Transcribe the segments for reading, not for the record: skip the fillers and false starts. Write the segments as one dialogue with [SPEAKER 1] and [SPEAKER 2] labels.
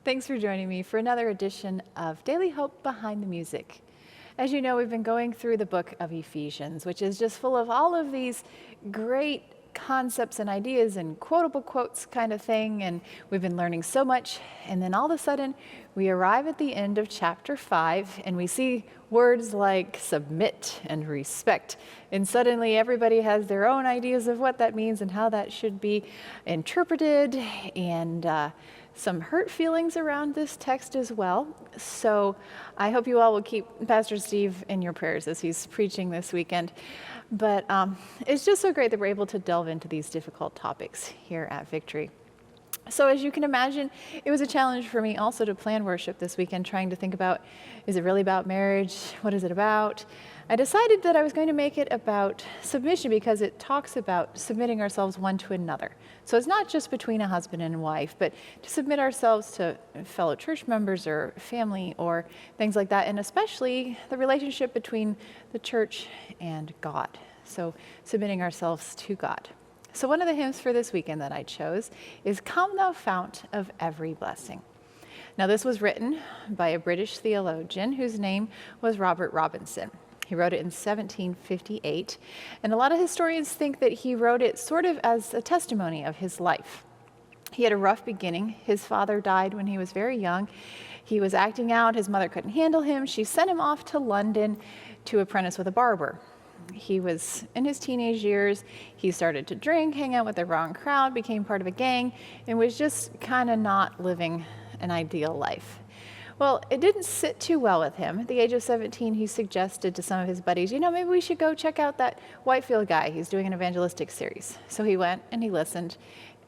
[SPEAKER 1] Thanks for joining me for another edition of Daily Hope Behind the Music. As you know, we've been going through the book of Ephesians, which is just full of all of these great concepts and ideas and quotable quotes kind of thing, and we've been learning so much, and then all of a sudden we arrive at the end of chapter 5 and we see words like submit and respect, and suddenly everybody has their own ideas of what that means and how that should be interpreted, and some hurt feelings around this text as well. So I hope you all will keep Pastor Steve in your prayers as he's preaching this weekend. But it's just so great that we're able to delve into these difficult topics here at Victory. So as you can imagine, it was a challenge for me also to plan worship this weekend, trying to think about, is it really about marriage? What is it about? I decided that I was going to make it about submission because it talks about submitting ourselves one to another. So it's not just between a husband and wife, but to submit ourselves to fellow church members or family or things like that, and especially the relationship between the church and God. So submitting ourselves to God. So one of the hymns for this weekend that I chose is Come Thou Fount of Every Blessing. Now this was written by a British theologian whose name was Robert Robinson. He wrote it in 1758, and a lot of historians think that he wrote it sort of as a testimony of his life. He had a rough beginning. His father died when he was very young. He was acting out. His mother couldn't handle him. She sent him off to London to apprentice with a barber. He was in his teenage years. He started to drink, hang out with the wrong crowd, became part of a gang, and was just kind of not living an ideal life. Well, it didn't sit too well with him. At the age of 17, he suggested to some of his buddies, maybe we should go check out that Whitefield guy. He's doing an evangelistic series. So he went and he listened,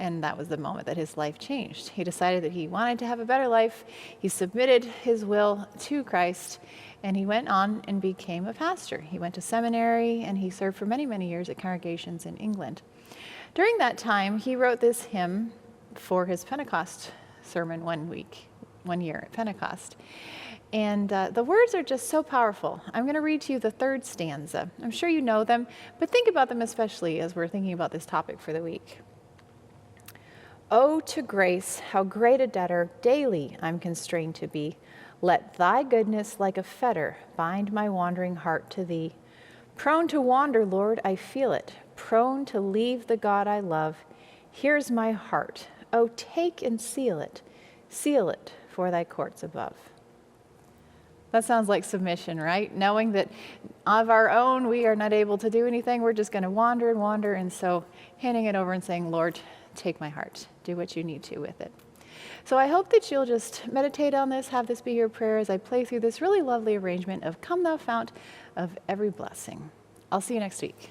[SPEAKER 1] and that was the moment that his life changed. He decided that he wanted to have a better life. He submitted his will to Christ, and he went on and became a pastor. He went to seminary, and he served for many, many years at congregations in England. During that time, he wrote this hymn for his Pentecost sermon one year at Pentecost. And the words are just so powerful. I'm going to read to you the third stanza. I'm sure you know them, but think about them especially as we're thinking about this topic for the week. Oh, to grace, how great a debtor daily I'm constrained to be. Let thy goodness like a fetter bind my wandering heart to thee. Prone to wander, Lord, I feel it. Prone to leave the God I love. Here's my heart. Oh, take and seal it. Seal it for thy courts above. That sounds like submission, right? Knowing that of our own, we are not able to do anything. We're just going to wander and wander. And so handing it over and saying, Lord, take my heart. Do what you need to with it. So I hope that you'll just meditate on this, have this be your prayer as I play through this really lovely arrangement of Come Thou Fount of Every Blessing. I'll see you next week.